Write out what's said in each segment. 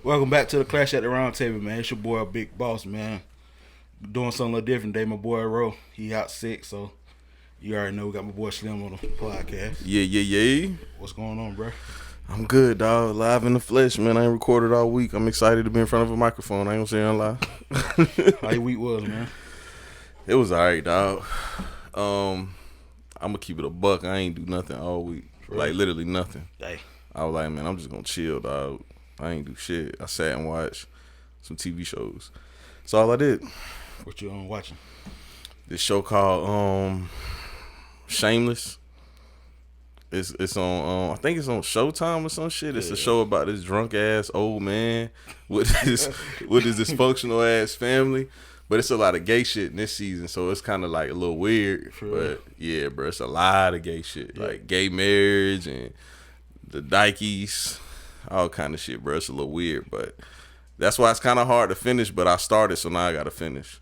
Welcome back to the Clash at the Round Table, man. It's your boy, Big Boss, man. Doing something a little different today. My boy, Ro, he out sick, so you already know we got my boy Slim on the podcast. Yeah. What's going on, bro? I'm good, dog. Live in the flesh, man. I ain't recorded all week. I'm excited to be in front of a microphone. I ain't gonna say I'm lie. How your week was, man? It was alright, dog. I'm gonna keep it a buck. I ain't do nothing all week. Like literally nothing. Hey. I was like, man, I'm just gonna chill, dog. I ain't do shit. I sat and watched some TV shows. That's all I did. What you watching? This show called Shameless. It's on I think it's on Showtime or some shit. It's a show about this drunk ass old man with his dysfunctional ass family. But it's a lot of gay shit in this season, so it's kind of like a little weird. But yeah, bro, it's a lot of gay shit, like gay marriage and the dykeys, all kind of shit, bro. It's a little weird, but that's why it's kind of hard to finish. But I started, so now I gotta finish.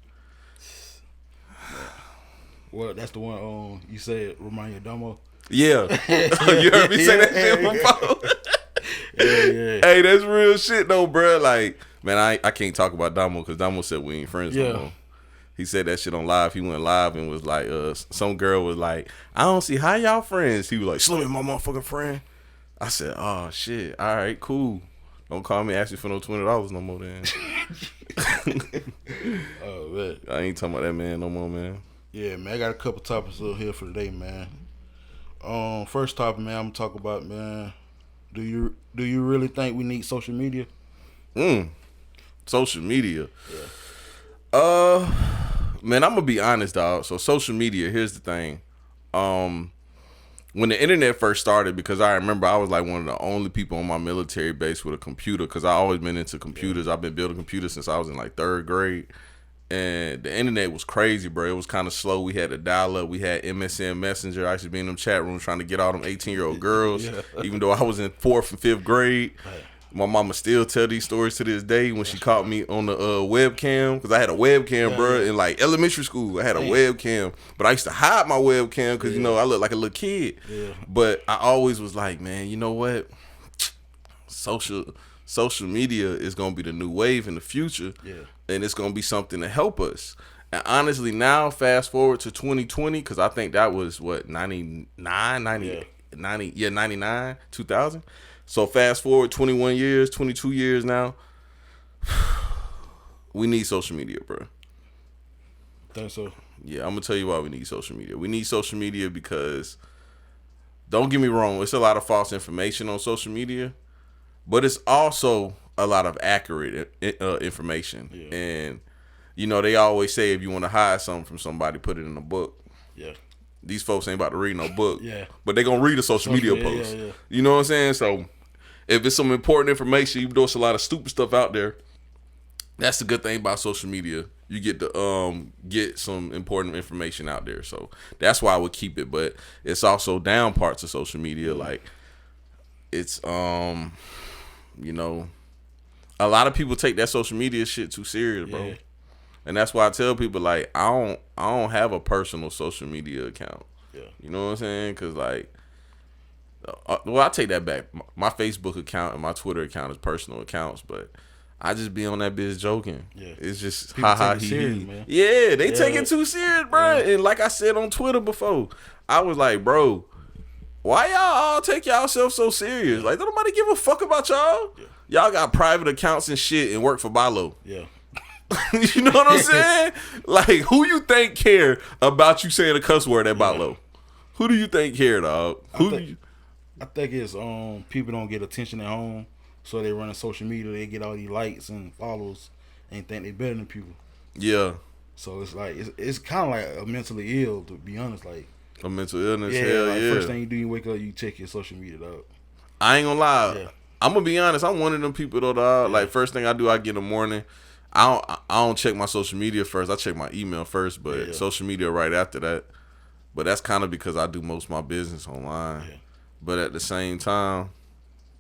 Well, that's the one you said remind you of Dumbo. Yeah, you heard me say that shit before. Yeah. Hey, that's real shit though, bro. Like, man, I can't talk about Damo because Damo said we ain't friends no more. He said that shit on live. He went live and was like, some girl was like, I don't see how y'all friends. He was like, Slim, my motherfucking friend. I said, oh shit, all right, cool. Don't call me asking for no $20 no more then. Oh man, I ain't talking about that man no more, man. yeah, man. I got a couple topics here for today, man. First topic, man. I'm gonna talk about, man. Do you really think we need social media? Social media. Man, I'm gonna be honest, dog. So social media, here's the thing. When the internet first started, because I remember I was like one of the only people on my military base with a computer, because I always been into computers. I've been building computers since I was in like 3rd grade. And the internet was crazy, bro. It was kind of slow. We had a dial-up. We had MSN Messenger. I used to be in them chat rooms trying to get all them 18-year-old girls. Even though I was in 4th and 5th grade. My mama still tell these stories to this day when she caught me on the webcam. Because I had a webcam, bro, in like elementary school. I had a webcam. But I used to hide my webcam because, you know, I look like a little kid. But I always was like, man, you know what? Social media is going to be the new wave in the future. And it's going to be something to help us. And honestly, now, fast forward to 2020, because I think that was, what, 99, 2000. So fast forward 21 years, 22 years now, we need social media, bro. Think so? Yeah, I'm going to tell you why we need social media. We need social media because, don't get me wrong, it's a lot of false information on social media, but it's also a lot of accurate information. And, you know, they always say if you want to hide something from somebody, put it in a book. These folks ain't about to read no book. But they going to read a social media post. You know what I'm saying? So if it's some important information, even though it's a lot of stupid stuff out there, that's the good thing about social media. You get to get some important information out there. So that's why I would keep it. But it's also down parts of social media. Like, it's, you know, a lot of people take that social media shit too serious, bro. And that's why I tell people, like, I don't have a personal social media account. You know what I'm saying? Because, like, well, I take that back. My Facebook account and my Twitter account is personal accounts, but I just be on that bitch joking. It's just People ha take it he serious, he. man. Yeah, they take it too serious, bro. And like I said on Twitter before, I was like, bro, why y'all all take y'all so serious? Like, don't nobody give a fuck about y'all. Y'all got private accounts and shit and work for Balo. You know what I'm saying? Like, who you think care about you saying a cuss word at Balo? Who do you think care, dog? I think it's people don't get attention at home, so they run on social media. They get all these likes and follows, and think they better than people. So it's like it's kind of like a mentally ill, to be honest. Like a mental illness. First thing you do, you wake up, you check your social media, dog. I ain't gonna lie. I'm gonna be honest. I'm one of them people though, dog. Like, first thing I do, I get in the morning. I don't check my social media first. I check my email first, but social media right after that. But that's kind of because I do most of my business online. But at the same time,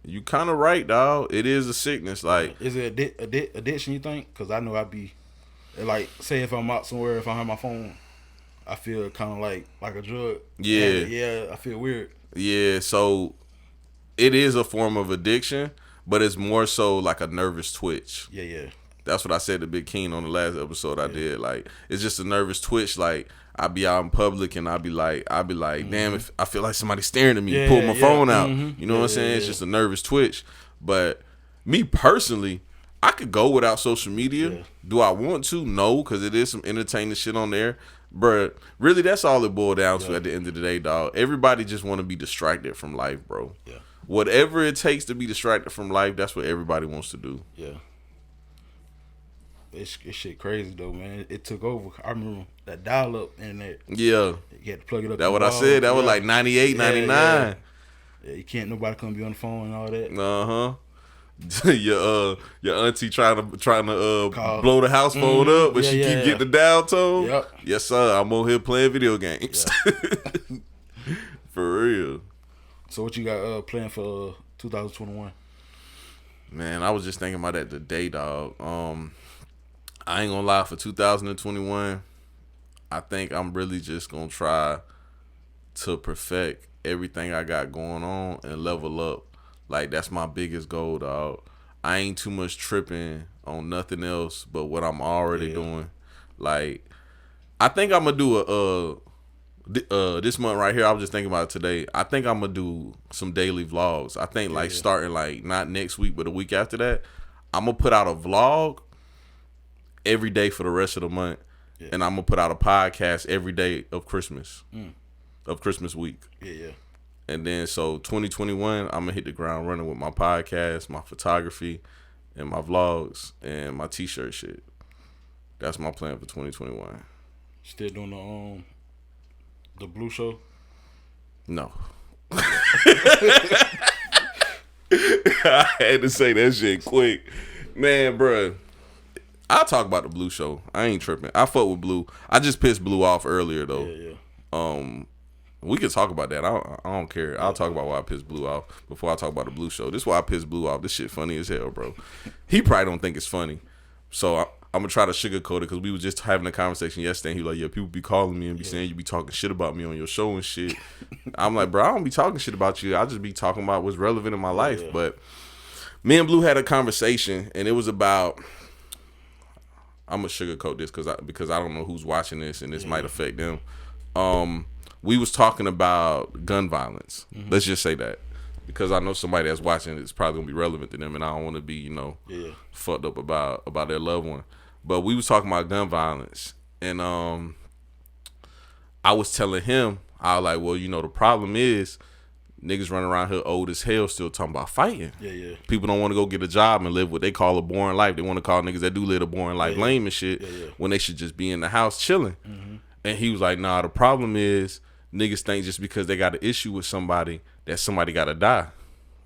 you kind of right, dog. It is a sickness. Like, is it addiction? You think? Because I know I be like, say if I'm out somewhere, if I have my phone, I feel kind of like a drug. I feel weird. So it is a form of addiction, but it's more so like a nervous twitch. Yeah. That's what I said to Big Keen on the last episode I did. Like, it's just a nervous twitch. Like, I be out in public and I be like, damn, if I feel like somebody's staring at me, pull my phone out. You know what I'm saying? It's just a nervous twitch. But me personally, I could go without social media. Yeah. Do I want to? No, because it is some entertaining shit on there. But really, that's all it boiled down to at the end of the day, dog. Everybody just want to be distracted from life, bro. Yeah. Whatever it takes to be distracted from life, that's what everybody wants to do. Yeah. It's shit crazy though, man. It took over. I remember that dial-up internet. Yeah. You had to plug it up. That's what I said. That was like 98, 99. Yeah, you can't. Nobody come be on the phone and all that. your auntie trying to blow the house phone up, but she keep getting the dial tone. Yep. Yes, sir. I'm on here playing video games. Yeah. For real. So what you got planned for 2021? Man, I was just thinking about that today, dog. I ain't gonna lie, for 2021, I think I'm really just gonna try to perfect everything I got going on and level up. Like, that's my biggest goal, dog. I ain't too much tripping on nothing else but what I'm already doing. Like, I think I'm gonna do this month right here. I was just thinking about it today. I think I'm gonna do some daily vlogs. I think starting like not next week, but a week after that, I'm gonna put out a vlog every day for the rest of the month, and I'm gonna put out a podcast every day of Christmas, of Christmas week. Yeah. And then so 2021, I'm gonna hit the ground running with my podcast, my photography, and my vlogs and my t-shirt shit. That's my plan for 2021. Still doing the Blue Show? No. I had to say that shit quick, man, bruh. I'll talk about the Blue Show. I ain't tripping. I fuck with Blue. I just pissed Blue off earlier though. Yeah. We can talk about that. I don't care. I'll talk about why I pissed Blue off before I talk about the Blue Show. This is why I pissed Blue off. This shit funny as hell, bro. He probably don't think it's funny. So I'm going to try to sugarcoat it because we were just having a conversation yesterday. And he was like, yeah, people be calling me and be saying you be talking shit about me on your show and shit. I'm like, bro, I don't be talking shit about you. I just be talking about what's relevant in my life. Yeah. But me and Blue had a conversation and it was about... I'm going to sugarcoat this because I don't know who's watching this and this might affect them. We was talking about gun violence. Let's just say that. Because I know somebody that's watching it's probably going to be relevant to them and I don't want to be, fucked up about their loved one. But we was talking about gun violence. And I was telling him, I was like, well, the problem is niggas running around here old as hell still talking about fighting. Yeah. People don't want to go get a job and live what they call a boring life. They want to call niggas that do live a boring life lame and shit when they should just be in the house chilling. And he was like, nah, the problem is niggas think just because they got an issue with somebody that somebody got to die.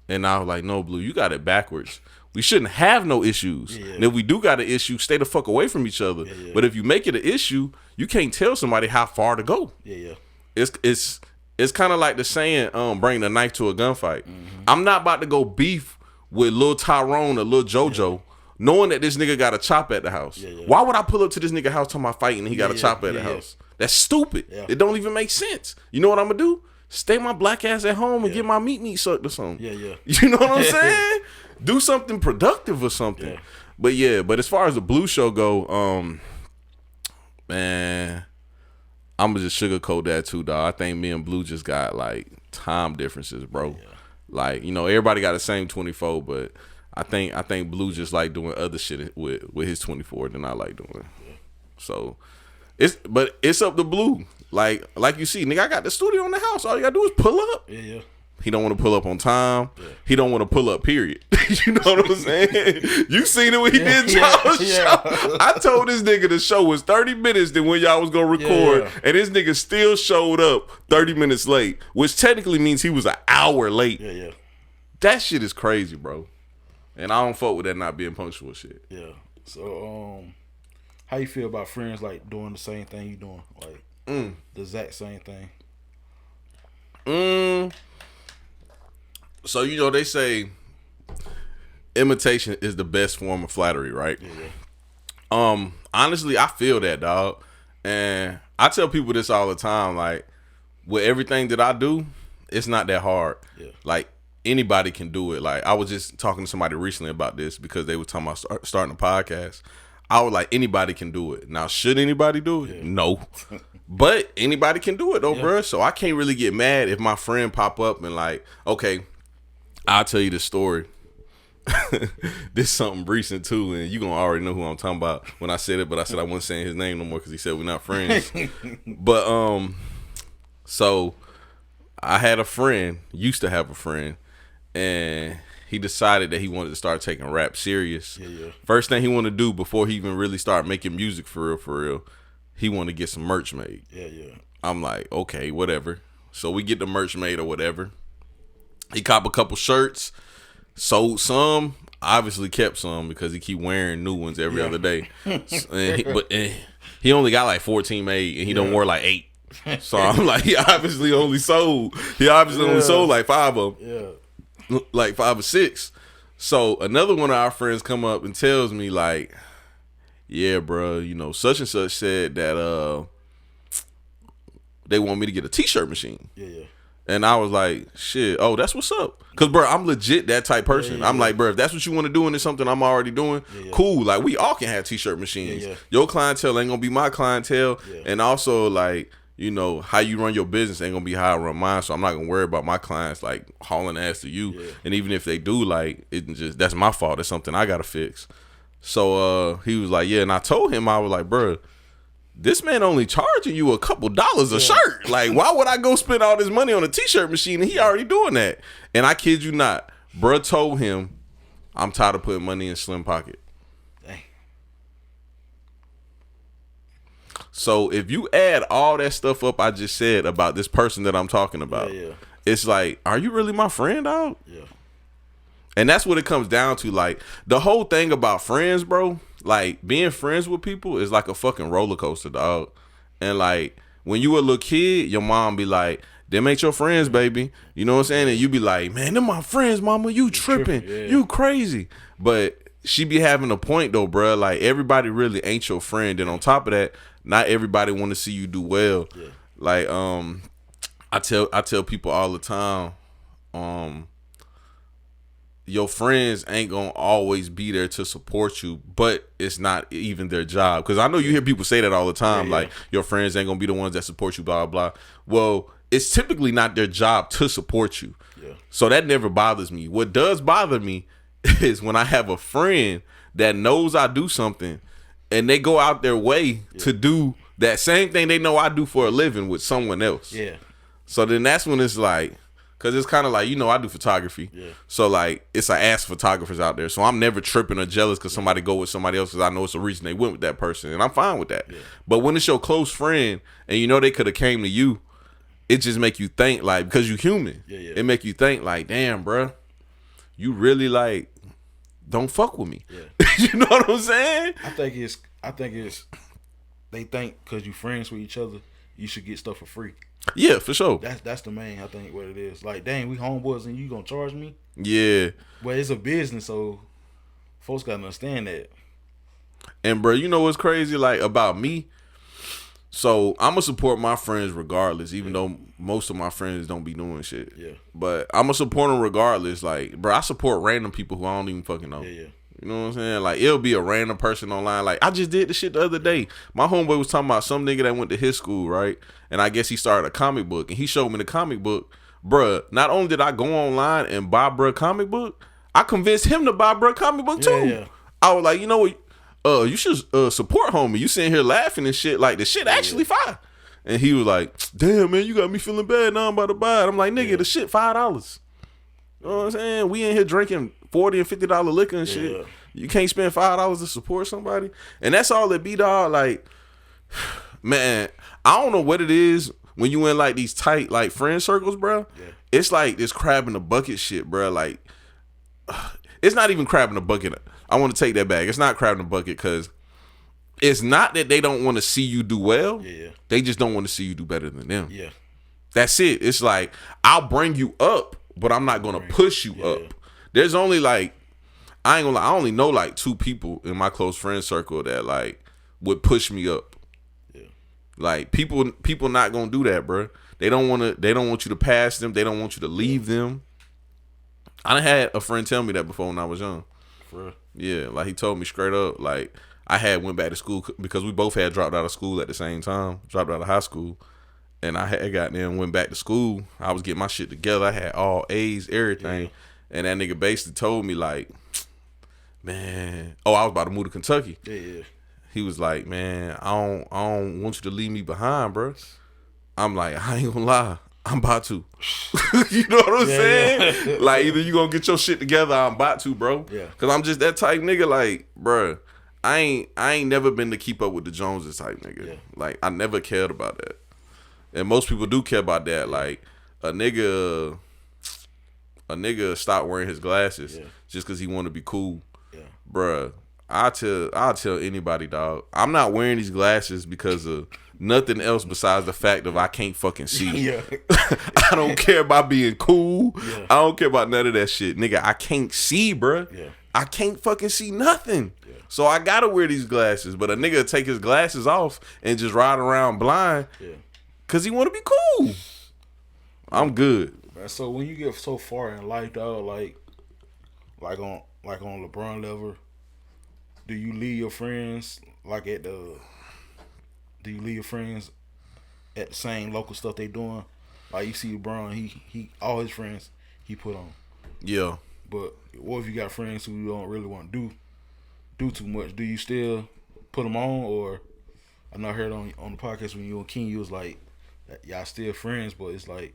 And I was like, no, Blue, you got it backwards. We shouldn't have no issues. Yeah. And if we do got an issue, stay the fuck away from each other. Yeah. But if you make it an issue, you can't tell somebody how far to go. Yeah. It's kind of like the saying, bring a knife to a gunfight. I'm not about to go beef with Lil Tyrone or Lil JoJo knowing that this nigga got a chop at the house. Why would I pull up to this nigga house talking about fighting and he got a chop at the house? That's stupid. It don't even make sense. You know what I'm going to do? Stay my black ass at home and get my meat sucked or something. Yeah. You know what I'm saying? Do something productive or something. But as far as the Blue Show go, man, I'm going to just sugarcoat that too, dog. I think me and Blue just got like time differences, bro. Yeah. Like, everybody got the same 24, but I think Blue just like doing other shit with his 24 than I like doing. Yeah. So it's up to Blue. Like you see, nigga, I got the studio in the house. All you gotta do is pull up. Yeah. He don't want to pull up on time. Yeah. He don't want to pull up, period. You know what I'm saying? You seen it when he did y'all's show. I told this nigga the show was 30 minutes than when y'all was going to record. And this nigga still showed up 30 minutes late, which technically means he was an hour late. Yeah. That shit is crazy, bro. And I don't fuck with that not being punctual shit. Yeah. So, how you feel about friends like doing the same thing you doing? Like, the exact same thing? So, they say imitation is the best form of flattery, right? Yeah. Honestly, I feel that, dog. And I tell people this all the time. Like, with everything that I do, it's not that hard. Yeah. Like, anybody can do it. Like I was just talking to somebody recently about this because they were talking about starting a podcast. I was like, anybody can do it. Now, should anybody do it? Yeah. No. But anybody can do it though, bro. So I can't really get mad if my friend pop up and like, okay, I'll tell you the story. This is something recent too, and you gonna already know who I'm talking about when I said it. But I said I wasn't saying his name no more because he said we're not friends. But so I had a friend, used to have a friend, and he decided that he wanted to start taking rap serious. Yeah. First thing he wanted to do before he even really started making music for real, he wanted to get some merch made. Yeah. I'm like, okay, whatever. So we get the merch made or whatever. He cop a couple shirts. Sold some, obviously kept some because he keep wearing new ones every other day. But he only got like 14 made and he don't wear like 8. So I'm like, he obviously only sold like 5 of them. Yeah. Like 5 or 6. So another one of our friends come up and tells me like, yeah, bro, you know, such and such said that they want me to get a t-shirt machine. Yeah. And I was like, shit, oh, that's what's up. Because, bro, I'm legit that type person. Yeah. I'm like, bro, if that's what you want to do and it's something I'm already doing, cool. Like, we all can have t-shirt machines. Yeah. Your clientele ain't going to be my clientele. Yeah. And also, like, you know, how you run your business ain't going to be how I run mine. So I'm not going to worry about my clients, like, hauling ass to you. Yeah. And even if they do, like, that's my fault. It's something I got to fix. So he was like, yeah. And I told him, I was like, bro, this man only charging you a couple dollars a shirt. Like, why would I go spend all this money on a t-shirt machine and he already doing that? And I kid you not, bruh told him, I'm tired of putting money in Slim Pocket. Dang. So if you add all that stuff up I just said about this person that I'm talking about, it's like, are you really my friend, dog? Yeah. And that's what it comes down to. Like, the whole thing about friends, bro, like, being friends with people is like a fucking roller coaster, dog. And, like, when you a little kid, your mom be like, them ain't your friends, baby. You know what I'm saying? And you be like, man, them my friends, mama. You tripping. You crazy. But she be having a point, though, bro. Like, everybody really ain't your friend. And on top of that, not everybody want to see you do well. Yeah. Like, I tell people all the time, your friends ain't gonna always be there to support you, but it's not even their job. Because I know you hear people say that all the time, like, your friends ain't gonna be the ones that support you, blah, blah. Well, it's typically not their job to support you. Yeah. So that never bothers me. What does bother me is when I have a friend that knows I do something and they go out their way to do that same thing they know I do for a living with someone else. Yeah. So then that's when it's like, because it's kind of like, you know, I do photography. Yeah. So, like, it's an ass photographers out there. So I'm never tripping or jealous because somebody go with somebody else because I know it's a reason they went with that person. And I'm fine with that. Yeah. But when it's your close friend and you know they could have came to you, it just make you think, like, because you human. Yeah. It make you think, like, damn, bro, you really, like, don't fuck with me. Yeah. You know what I'm saying? I think it's they think because you friends with each other, you should get stuff for free. Yeah, for sure. That's the main, I think, what it is. Like, dang, we homeboys and you gonna charge me? Yeah. Well, it's a business, so folks gotta understand that. And, bro, you know what's crazy, like, about me? So, I'm gonna support my friends regardless, even though most of my friends don't be doing shit. Yeah. But I'm gonna support them regardless. Like, bro, I support random people who I don't even fucking know. Yeah. You know what I'm saying? Like, it'll be a random person online. Like, I just did the shit the other day. My homeboy was talking about some nigga that went to his school, right? And I guess he started a comic book. And he showed me the comic book. Bruh, not only did I go online and buy bruh a comic book, I convinced him to buy bruh a comic book too. Yeah. I was like, you know what? You should support homie. You sitting here laughing and shit. Like, the shit actually fire. And he was like, damn, man, you got me feeling bad. Now I'm about to buy it. I'm like, nigga, the shit $5. You know what I'm saying? We in here drinking $40 and $50 liquor and shit. Yeah. You can't spend $5 to support somebody. And that's all it be, dog. Like, man, I don't know what it is when you in like these tight like friend circles, bro. Yeah. It's like this crab in the bucket shit, bro. Like, it's not even crab in the bucket. I want to take that back. It's not crab in the bucket because it's not that they don't want to see you do well. Yeah. They just don't want to see you do better than them. Yeah. That's it. It's like, I'll bring you up, but I'm not going to push you up. There's only like, I ain't gonna lie, I only know like 2 people in my close friend circle that like would push me up. Yeah. Like, people not gonna do that, bro. They don't want you to pass them. They don't want you to leave them. I done had a friend tell me that before when I was young. For real? Yeah, like he told me straight up, like I had went back to school because we both had dropped out of school at the same time, dropped out of high school, and I had got there and went back to school. I was getting my shit together. I had all A's, everything, and that nigga basically told me like, man, I was about to move to Kentucky. Yeah. He was like, man, I don't want you to leave me behind, bro. I'm like, I ain't gonna lie. I'm about to. You know what I'm saying? Yeah. Like, either you gonna get your shit together or I'm about to, bro. Yeah. Cause I'm just that type nigga, like, bro, I ain't never been to keep up with the Joneses type nigga. Yeah. Like, I never cared about that. And most people do care about that. Like, a nigga stop wearing his glasses just cause he wanna be cool. Yeah. Bruh, I'll tell anybody, dog. I'm not wearing these glasses because of nothing else besides the fact of I can't fucking see. Yeah. I don't care about being cool. Yeah. I don't care about none of that shit. Nigga, I can't see, bruh. Yeah. I can't fucking see nothing. Yeah. So I gotta wear these glasses. But a nigga take his glasses off and just ride around blind because he want to be cool. I'm good. So when you get so far in life, dog, like on LeBron level, do you leave your friends do you leave your friends at the same local stuff they doing? Like you see LeBron, he all his friends he put on. Yeah. But what if you got friends who don't really want to do too much? Do you still put them on? Or I know I heard on the podcast when you and King, you was like, y'all still friends, but it's like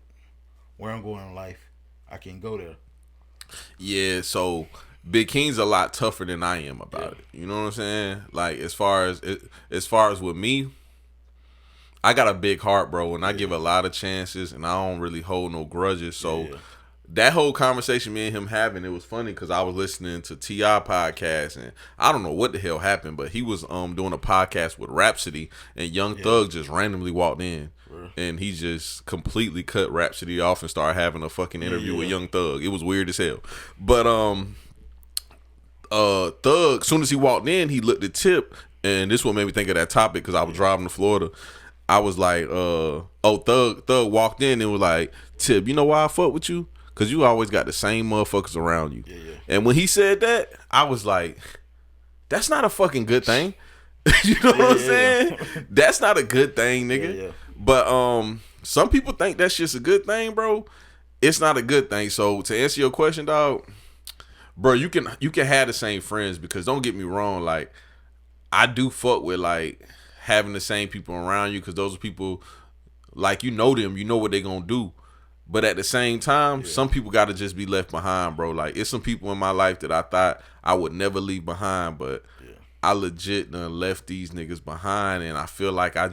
where I'm going in life, I can go there. Yeah, so Big King's a lot tougher than I am about it. You know what I'm saying? Like as far as with me, I got a big heart, bro, and I give a lot of chances, and I don't really hold no grudges. So that whole conversation me and him having, it was funny because I was listening to T.I. podcast, and I don't know what the hell happened, but he was doing a podcast with Rhapsody, and Young Thug just randomly walked in. And he just completely cut Rhapsody off and started having a fucking interview with Young Thug. It was weird as hell. But Thug, as soon as he walked in, he looked at Tip, and this what made me think of that topic because I was driving to Florida. I was like, Thug walked in and was like, Tip, you know why I fuck with you? Because you always got the same motherfuckers around you. Yeah. And when he said that, I was like, that's not a fucking good thing. You know what I'm saying? That's not a good thing, nigga. Yeah. But some people think that's just a good thing, bro. It's not a good thing. So to answer your question, dog, bro, you can have the same friends because don't get me wrong, like I do fuck with like having the same people around you because those are people like you know them, you know what they gonna do. But at the same time, some people gotta just be left behind, bro. Like it's some people in my life that I thought I would never leave behind, but I legit done left these niggas behind, and I feel like I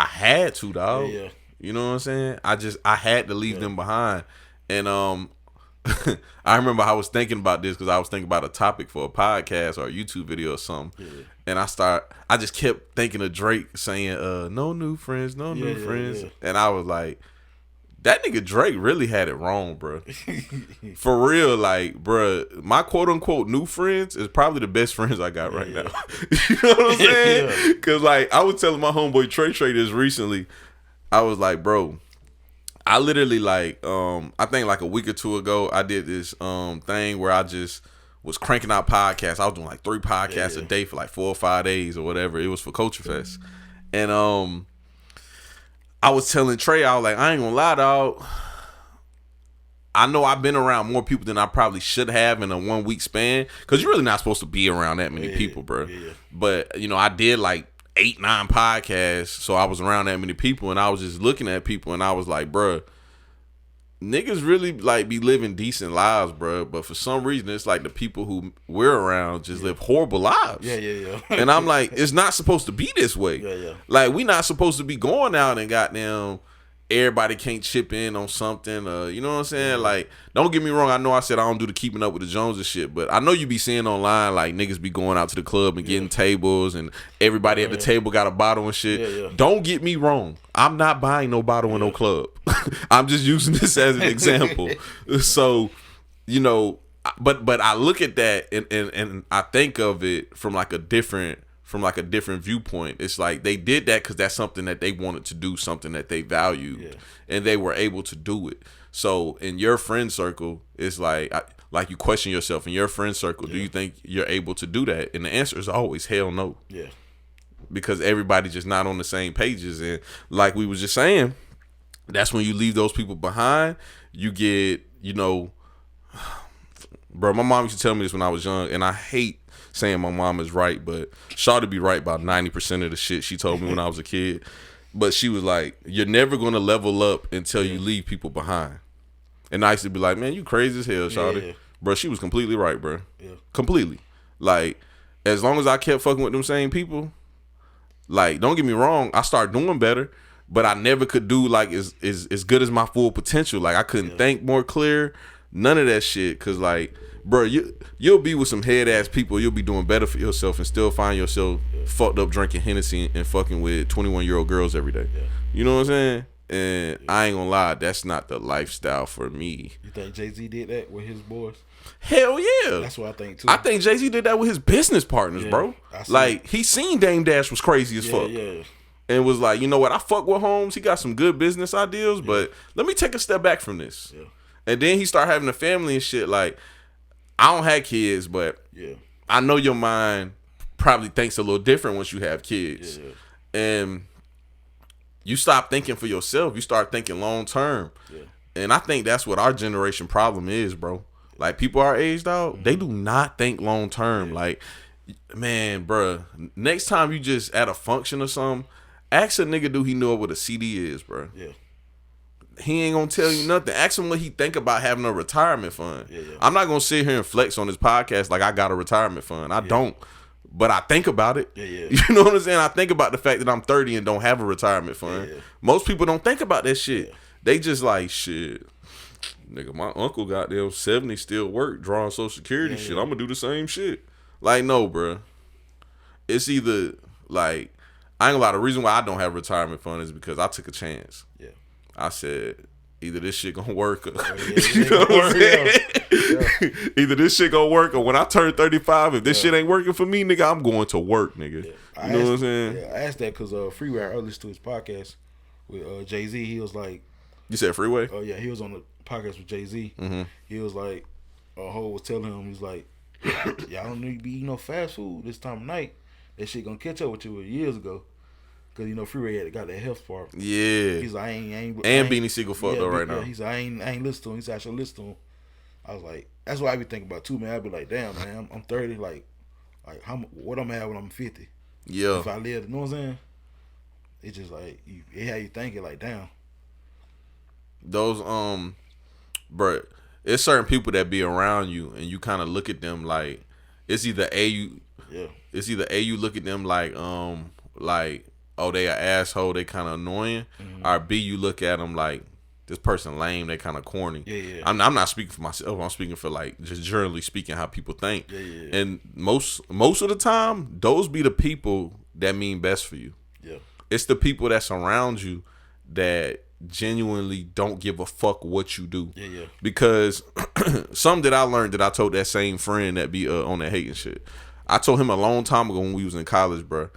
had to, dog. Yeah. You know what I'm saying? I had to leave them behind. And I remember I was thinking about this because I was thinking about a topic for a podcast or a YouTube video or something. Yeah. And I just kept thinking of Drake saying, no new friends, no new friends. Yeah. And I was like, that nigga Drake really had it wrong, bro. For real, like, bro, my quote unquote new friends is probably the best friends I got right now. You know what I'm saying? Because, like, I was telling my homeboy Trey this recently. I was like, bro, I literally, like, I think like a week or two ago, I did this thing where I just was cranking out podcasts. I was doing like 3 podcasts a day for like 4 or 5 days or whatever. It was for Culture Fest. And, I was telling Trey, I was like, I ain't gonna lie, dog. I know I've been around more people than I probably should have in a 1 week span. Because you're really not supposed to be around that many people, bro. Yeah. But, you know, I did like 8, 9 podcasts. So I was around that many people. And I was just looking at people. And I was like, bro, niggas really like be living decent lives, bro. But for some reason, it's like the people who we're around just live horrible lives. Yeah. And I'm like, it's not supposed to be this way. Yeah. Like, we not supposed to be going out and goddamn everybody can't chip in on something. You know what I'm saying? Like, don't get me wrong. I know I said I don't do the keeping up with the Joneses shit, but I know you be seeing online like niggas be going out to the club and getting tables and everybody at the table got a bottle and shit. Yeah. Don't get me wrong. I'm not buying no bottle in no club. I'm just using this as an example. So, you know, but I look at that and I think of it from like a different viewpoint. It's like they did that because that's something that they wanted to do, something that they valued, and they were able to do it. So in your friend circle, it's like you question yourself in your friend circle. Do you think you're able to do that? And the answer is always hell no. Yeah. Because everybody's just not on the same pages. And like we was just saying, that's when you leave those people behind. You get, bro, my mom used to tell me this when I was young, and I hate saying my mom is right, but Shawty be right about 90% of the shit she told me when I was a kid. But she was like, you're never going to level up until you leave people behind. And I used to be like, man, you crazy as hell, Shawty. Yeah. Bro, she was completely right, bro. Yeah. Completely. Like, as long as I kept fucking with them same people, like, don't get me wrong, I started doing better, but I never could do, like, as good as my full potential. Like, I couldn't think more clear. None of that shit. Because, like, bro, you'll be with some head-ass people. You'll be doing better for yourself and still find yourself fucked up drinking Hennessy and fucking with 21-year-old girls every day. Yeah. You know what I'm saying? And I ain't gonna lie, that's not the lifestyle for me. You think Jay-Z did that with his boys? Hell yeah. That's what I think too. I think Jay-Z did that with his business partners, bro. Like, he seen Dame Dash was crazy as fuck. Yeah. And was like, you know what, I fuck with Holmes. He got some good business ideas, but let me take a step back from this. Yeah. And then he started having a family and shit. Like, I don't have kids, but I know your mind probably thinks a little different once you have kids. Yeah. And you stop thinking for yourself. You start thinking long term. Yeah. And I think that's what our generation problem is, bro. Like, people our age, dog, they do not think long term. Yeah. Like, man, bro, next time you just at a function or something, ask a nigga, do he know what a CD is, bro? Yeah. He ain't gonna tell you nothing. Ask him what he think about having a retirement fund. Yeah. I'm not gonna sit here and flex on this podcast like I got a retirement fund. I don't. But I think about it. Yeah. You know what I'm saying? I think about the fact that I'm 30 and don't have a retirement fund. Yeah. Most people don't think about that shit. Yeah. They just like, shit, nigga, my uncle got them 70 still work drawing Social Security shit. I'm gonna do the same shit. Like, no, bro. It's either, like, I ain't gonna lie, the reason why I don't have a retirement fund is because I took a chance. Yeah. I said, either this shit gonna work or you know what I'm saying? Yeah. Either this shit gonna work or when I turn 35, if this shit ain't working for me, nigga, I'm going to work, nigga. Yeah. You know what I'm saying? Yeah, I asked that because Freeway, I listened to his podcast with Jay-Z. He was like, you said Freeway? Oh, yeah, he was on the podcast with Jay-Z. Mm-hmm. He was like, Ho was telling him, he's like, y'all don't need to be eating no fast food this time of night. That shit gonna catch up with you years ago. Cause Freeway had got that health part. Yeah. He's like, I ain't Beanie Siegel fucked up right now. He's like, I ain't listen to him. He's like, I should listen to him. I was like, that's what I be thinking about too, man. I be like, damn, man, I'm 30. Like what I'm at when I'm 50. Yeah. If I live, you know what I'm saying? It's just like it how you think it. Like, damn. Those bro, it's certain people that be around you and you kind of look at them like it's either you look at them like oh, they an asshole, they kind of annoying, or B, you look at them like this person lame, they kind of corny. Yeah. I'm not speaking for myself. I'm speaking for like just generally speaking how people think. Yeah. And most of the time, those be the people that mean best for you. Yeah. It's the people that surround you that genuinely don't give a fuck what you do. Yeah. Because something that I learned that I told that same friend that be on that hating shit. I told him a long time ago when we was in college, bro.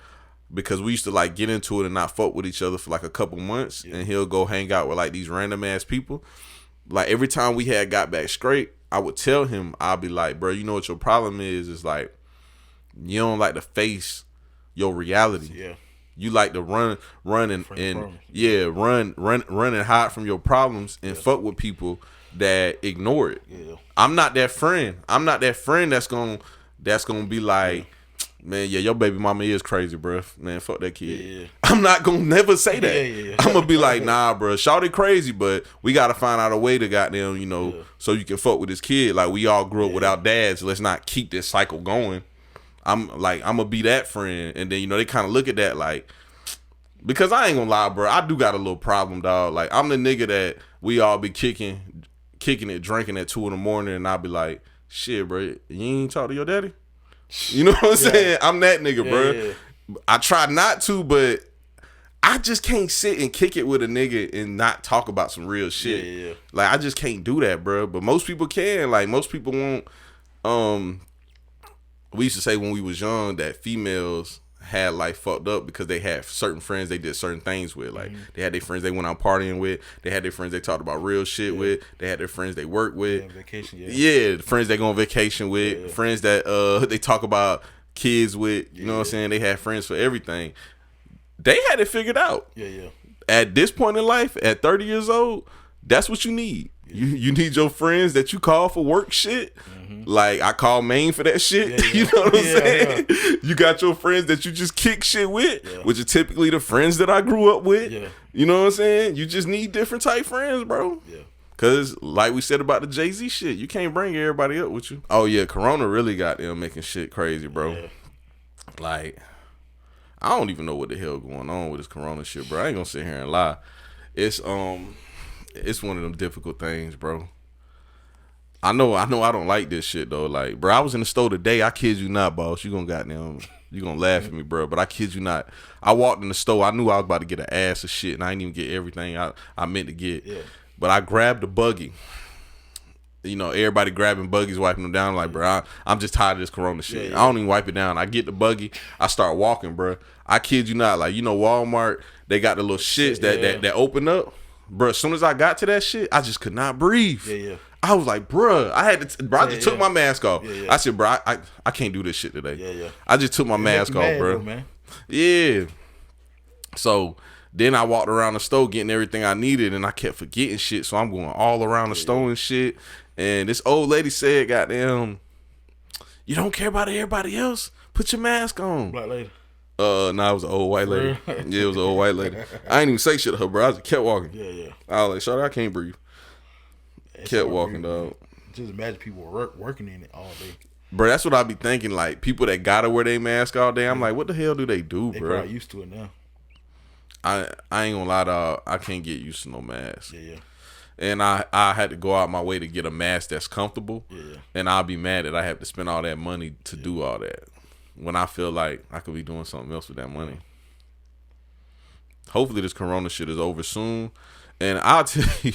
Because we used to like get into it and not fuck with each other for like a couple months, and he'll go hang out with like these random ass people. Like every time we had got back straight, I would tell him, I'll be like, bro, you know what your problem is like you don't like to face your reality. Yeah. You like to run and hide from your problems and fuck with people that ignore it. Yeah. I'm not that friend. I'm not that friend that's gonna be like, man, your baby mama is crazy, bro. Man, fuck that kid. Yeah. I'm not gonna never say that. Yeah. I'm gonna be like, nah, bro, shawty crazy, but we gotta find out a way to goddamn, so you can fuck with this kid. Like, we all grew up without dads. Let's not keep this cycle going. I'm gonna be that friend, and then they kind of look at that like, because I ain't gonna lie, bro, I do got a little problem, dog. Like, I'm the nigga that we all be kicking it, drinking at 2 a.m, and I'll be like, shit, bro, you ain't talk to your daddy. You know what I'm saying? I'm that nigga, bro. Yeah. I try not to, but I just can't sit and kick it with a nigga and not talk about some real shit. Yeah. Like, I just can't do that, bro. But most people can. Like, most people won't. We used to say when we was young that females had life fucked up because they had certain friends they did certain things with. Like they had their friends they went out partying with. They had their friends they talked about real shit with. They had their friends they worked with. Vacation, the friends they go on vacation with. Friends that they talk about kids with. You know what I'm saying? They had friends for everything. They had it figured out. At this point in life, at 30 years old, that's what you need. You need your friends that you call for work shit. Like I call Maine for that shit. You know what I'm saying? You got your friends that you just kick shit with, which are typically the friends that I grew up with. You know what I'm saying? You just need different type friends, bro. Cause like we said about the Jay-Z shit, you can't bring everybody up with you. Oh yeah, Corona really got them making shit crazy, bro. Like I don't even know what the hell going on with this Corona shit, bro. I ain't gonna sit here and lie. It's one of them difficult things, bro. I know I don't like this shit though. Like, bro, I was in the store today. I kid you not, boss. You gonna laugh at me, bro. But I kid you not. I walked in the store. I knew I was about to get an ass of shit, and I didn't even get everything I meant to get. But I grabbed the buggy. You know, everybody grabbing buggies, wiping them down. Like, bro, I'm just tired of this Corona shit. I don't even wipe it down. I get the buggy. I start walking, bro. I kid you not. Like, you know, Walmart, they got the little shits that open up. Bro, as soon as I got to that shit, I just could not breathe. I was like, bruh, I just took my mask off. I said, bro, I can't do this shit today. I just took my mask off, bro. Man. Yeah. So then I walked around the store getting everything I needed, and I kept forgetting shit. So I'm going all around the store and shit. And this old lady said, goddamn, you don't care about everybody else? Put your mask on. Black lady. No, it was an old white lady. Yeah, it was an old white lady. I ain't even say shit to her, bro. I just kept walking. I was like, shorty, I can't breathe. Kept walking, dog. Just imagine people working in it all day. Bro, that's what I be thinking. Like, people that gotta wear their mask all day, I'm like, what the hell do they do, they bro? They probably used to it now. I ain't gonna lie, dog. I can't get used to no mask. And I had to go out my way to get a mask that's comfortable. And I'll be mad that I have to spend all that money to do all that, when I feel like I could be doing something else with that money. Hopefully this Corona shit is over soon. And I'll tell you,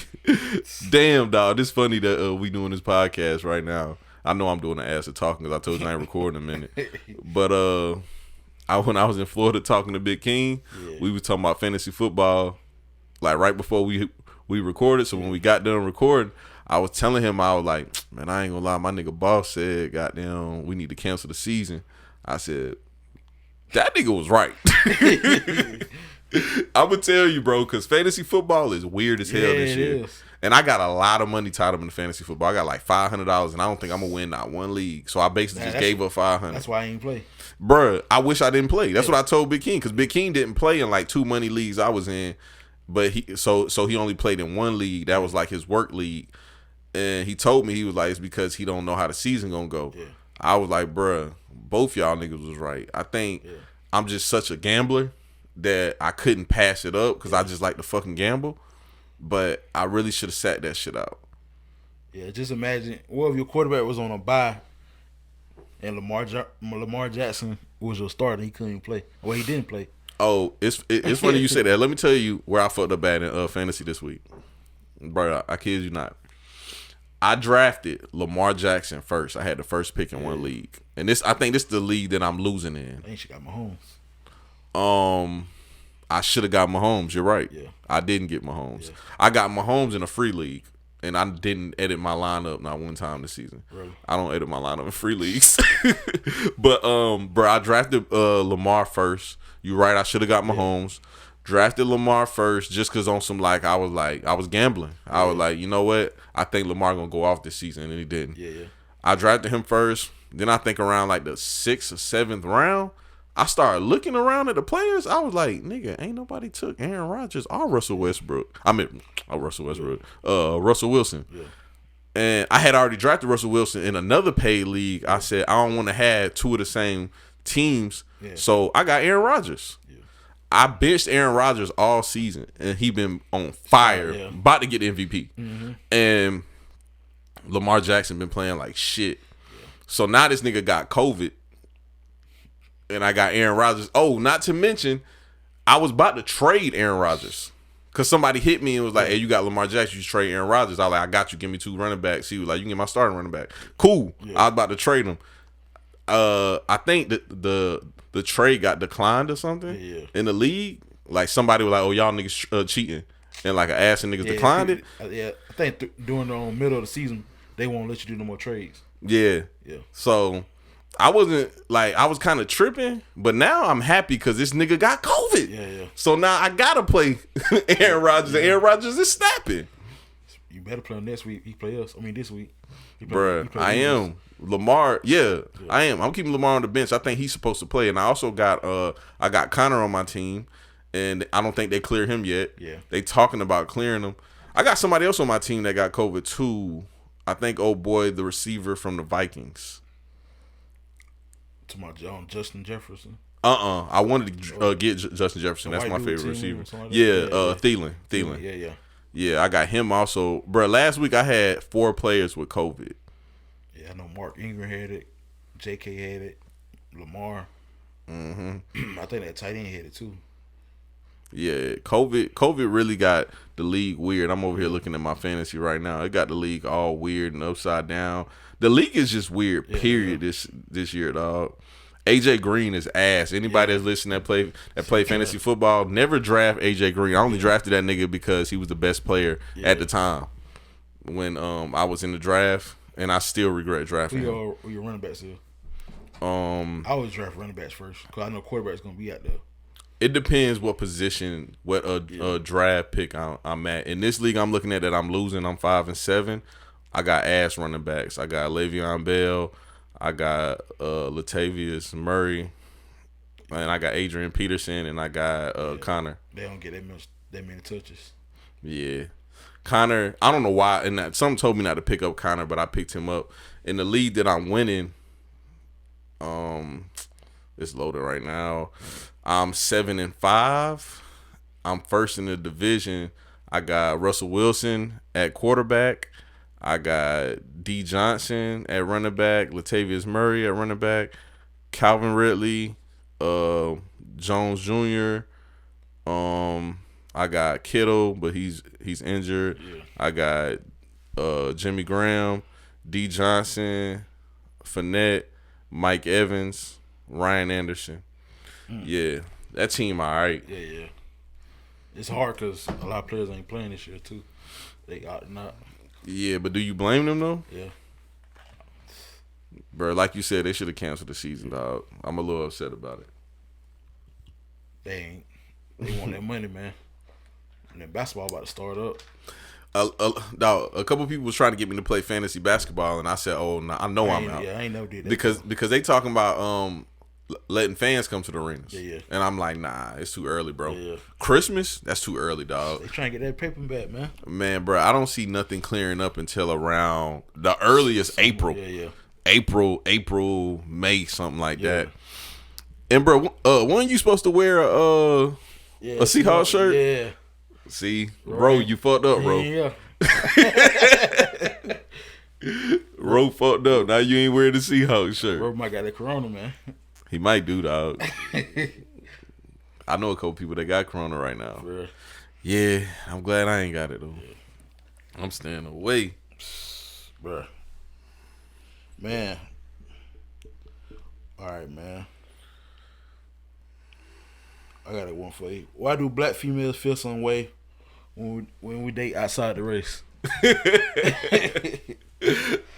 damn, dog, it's funny that we doing this podcast right now. I know I'm doing the ass of talking because I told you I ain't recording in a minute. But when I was in Florida talking to Big King, we was talking about fantasy football, like right before we recorded. So when we got done recording, I was telling him, I was like, man, I ain't gonna lie, my nigga boss said, goddamn, we need to cancel the season. I said, that nigga was right. I'm gonna tell you, bro, because fantasy football is weird as hell this year. And I got a lot of money tied up in the fantasy football. I got like $500, and I don't think I'm gonna win not one league. So I basically just gave up $500. That's why I ain't play. Bruh, I wish I didn't play. That's what I told Big King, because Big King didn't play in like 2 money leagues I was in. But he only played in one league. That was like his work league. And he told me, he was like, it's because he don't know how the season gonna go. I was like, bruh, both y'all niggas was right. I think I'm just such a gambler that I couldn't pass it up because I just like to fucking gamble. But I really should have sat that shit out. Yeah, just imagine, what if your quarterback was on a bye and Lamar Jackson was your starter, he couldn't even play. Well, he didn't play. Oh, it's funny you say that. Let me tell you where I fucked up at in fantasy this week. Bro, I kid you not. I drafted Lamar Jackson first. I had the first pick in one league. And I think this is the league that I'm losing in. I think she got Mahomes. I should have got Mahomes. You're right. I didn't get Mahomes. I got Mahomes in a free league, and I didn't edit my lineup not one time this season. Really? I don't edit my lineup in free leagues. But bro, I drafted Lamar first. You're right. I should have got Mahomes. Drafted Lamar first just because on some I was gambling. I was like, you know what? I think Lamar gonna go off this season, and he didn't. I drafted him first. Then I think around like the 6th or 7th round, I started looking around at the players. I was like, nigga, ain't nobody took Aaron Rodgers or Russell Westbrook. Russell Wilson. And I had already drafted Russell Wilson in another paid league. I said, I don't want to have 2 of the same teams. So I got Aaron Rodgers. I benched Aaron Rodgers all season, and he been on fire, about to get the MVP. And Lamar Jackson been playing like shit. So now this nigga got COVID, and I got Aaron Rodgers. Oh, not to mention, I was about to trade Aaron Rodgers because somebody hit me and was like, hey, you got Lamar Jackson, you should trade Aaron Rodgers. I was like, I got you. Give me 2 running backs. He was like, you can get my starting running back. Cool. I was about to trade him. I think that the trade got declined or something in the league. Like somebody was like, "Oh, y'all niggas cheating," and like an ass and niggas declined it. Yeah, I think during the middle of the season they won't let you do no more trades. Yeah. So I wasn't like I was kind of tripping, but now I'm happy because this nigga got COVID. Yeah. So now I gotta play Aaron Rodgers, and Aaron Rodgers is snapping. You better play him next week. He play us. I mean this week. Bruh, I am. Lamar, I am. I'm keeping Lamar on the bench. I think he's supposed to play, and I also got I got Connor on my team, and I don't think they cleared him yet. Yeah, they talking about clearing him. I got somebody else on my team that got COVID too. I think the receiver from the Vikings. To my Justin Jefferson. I wanted to get Justin Jefferson. That's my favorite receiver. Thielen. Yeah, I got him also. Bro, last week I had 4 players with COVID. Yeah, I know Mark Ingram had it. J.K. had it. Lamar. Mm-hmm. I think that tight end had it too. Yeah, COVID really got the league weird. I'm over here looking at my fantasy right now. It got the league all weird and upside down. The league is just weird, period, this year, dog. AJ Green is ass. Anybody that's listening that play fantasy football, never draft AJ Green. I only drafted that nigga because he was the best player at the time when I was in the draft, and I still regret drafting him. Who your running backs is? I always draft running backs first because I know quarterback's gonna be out there. It depends what position, what draft pick I'm at. In this league I'm looking at that I'm losing. I'm 5-7. I got ass running backs. I got Le'Veon Bell. I got Latavius Murray. And I got Adrian Peterson. And I got Connor. They don't get that many touches. Yeah. Connor, I don't know why. And some told me not to pick up Connor, but I picked him up. In the league that I'm winning, it's loaded right now. I'm 7-5. I'm first in the division. I got Russell Wilson at quarterback. I got D. Johnson at running back. Latavius Murray at running back. Calvin Ridley, Jones Jr. I got Kittle, but he's injured. Yeah. I got Jimmy Graham, D. Johnson, Fournette, Mike Evans, Ryan Anderson. Yeah, that team all right. Yeah. It's hard because a lot of players ain't playing this year too. They got not. Yeah, but do you blame them though? Yeah. Bro, like you said, they should have canceled the season, dog. I'm a little upset about it. They ain't. They want that money, man. And then basketball about to start up. Dog, a couple people was trying to get me to play fantasy basketball, and I said, "Oh, no, I know I'm out." Yeah, I ain't never did that because they talking about letting fans come to the arenas. Yeah. And I'm like, nah, it's too early, bro. Yeah. Christmas, that's too early, dog. They trying to get that paper back, man. Man, bro, I don't see nothing clearing up until around the earliest April. Yeah. April, May, something like that. And bro, when you supposed to wear a Seahawks shirt? Yeah. See, bro, you fucked up, bro. Yeah. Bro fucked up. Now you ain't wearing the Seahawks shirt. Bro might got that corona, man. He might do, dog. I know a couple people that got corona right now. Bro. Yeah, I'm glad I ain't got it though. I'm staying away, bro. Man. All right, man. I got one for you. Why do black females feel some way when we date outside the race?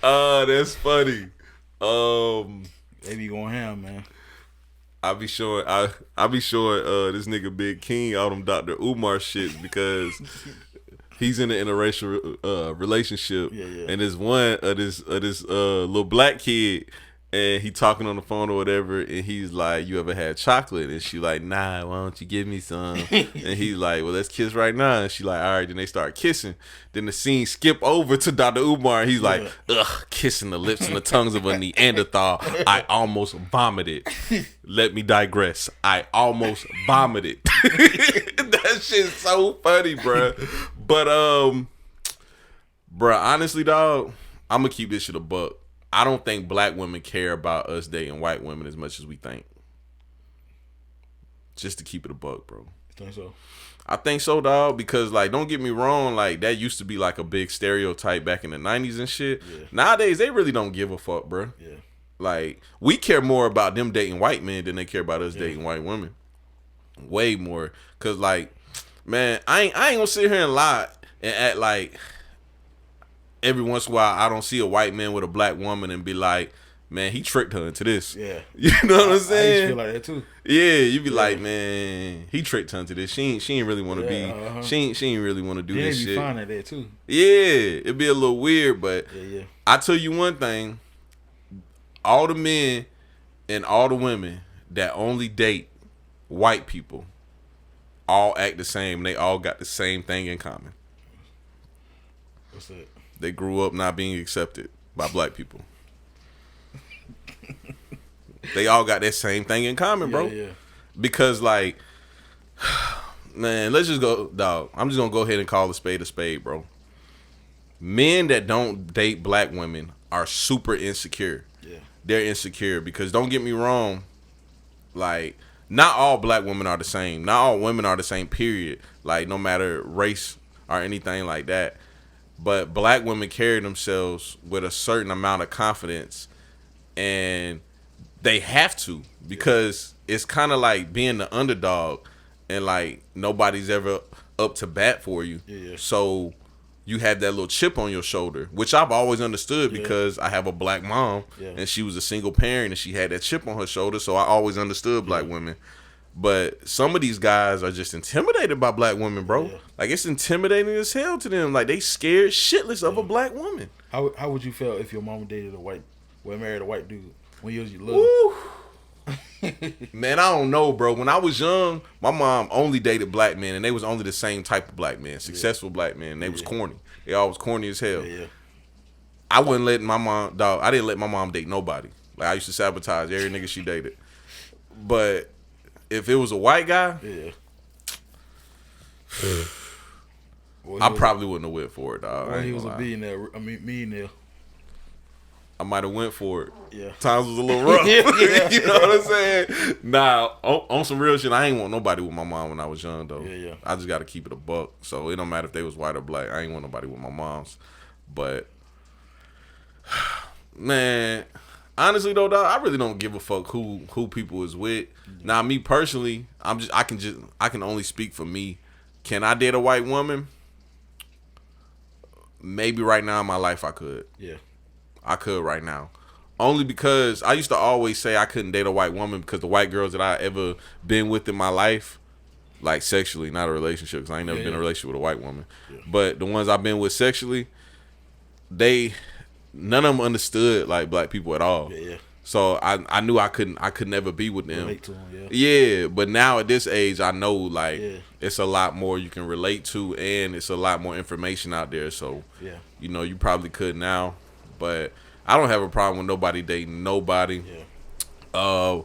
That's funny. They be going ham, man. I be showing this nigga Big King all them Dr. Umar shit because he's in an interracial relationship, and there's one of this little black kid, and he talking on the phone or whatever, and he's like, "You ever had chocolate?" And she like, "Nah, why don't you give me some?" And he's like, "Well, let's kiss right now." And she like, "All right." Then they start kissing. Then the scene skip over to Dr. Umar, and he's like, "Ugh, kissing the lips and the tongues of a Neanderthal. I almost vomited. Let me digress. I almost vomited." That shit's so funny, bruh. But bruh, honestly, dog, I'm gonna keep this shit a buck. I don't think black women care about us dating white women as much as we think. Just to keep it a buck, bro. You think so? I think so, dog, because, like, don't get me wrong, like, that used to be, like, a big stereotype back in the 90s and shit. Yeah. Nowadays, they really don't give a fuck, bro. Yeah. Like, we care more about them dating white men than they care about us dating white women. Way more. Cause like, man, I ain't gonna sit here and lie and act like every once in a while I don't see a white man with a black woman and be like, man, he tricked her into this. Yeah. You know what I'm saying? I used to feel like that too. Yeah, you be like, man, he tricked her into this. She ain't really want to be. She ain't really want to do this shit. Be fine at that too. Yeah, it'd be a little weird, but I tell you one thing: all the men and all the women that only date white people all act the same. They all got the same thing in common. What's that? They grew up not being accepted by black people. They all got that same thing in common, bro. Yeah. Because, like, man, let's just go, dog. I'm just going to go ahead and call a spade, bro. Men that don't date black women are super insecure. Yeah. They're insecure because, don't get me wrong, like, not all black women are the same. Not all women are the same, period. Like, no matter race or anything like that. But black women carry themselves with a certain amount of confidence, and they have to, because it's kind of like being the underdog and like nobody's ever up to bat for you. Yeah. So you have that little chip on your shoulder, which I've always understood because I have a black mom and she was a single parent and she had that chip on her shoulder. So I always understood black women. But some of these guys are just intimidated by black women, bro. Yeah. Like, it's intimidating as hell to them. Like, they scared shitless of a black woman. How would you feel if your mom married a white dude? When you was little. Man, I don't know, bro. When I was young, my mom only dated black men, and they was only the same type of black men, successful black men. They was corny. They all was corny as hell. Yeah. I wouldn't let my mom, dog. I didn't let my mom date nobody. Like, I used to sabotage every nigga she dated. But if it was a white guy, I probably wouldn't have went for it, dog. Well, he was a millionaire. I might have went for it. Yeah. Times was a little rough. You know what I'm saying? Nah, on some real shit, I ain't want nobody with my mom when I was young, though. Yeah. I just got to keep it a buck. So it don't matter if they was white or black. I ain't want nobody with my mom's. But, man, honestly, though, dog, I really don't give a fuck who people is with. Now, me personally, I can only speak for me. Can I date a white woman? Maybe right now in my life I could. Yeah. I could right now. Only because I used to always say I couldn't date a white woman because the white girls that I ever been with in my life, like sexually, not a relationship, because I ain't never been in a relationship with a white woman. Yeah. But the ones I've been with sexually, none of them understood like black people at all. Yeah. So I knew I could never be with them. Relate to them, yeah, but now at this age, I know like it's a lot more you can relate to, and it's a lot more information out there. So you know, you probably could now. But I don't have a problem with nobody dating nobody. Yeah.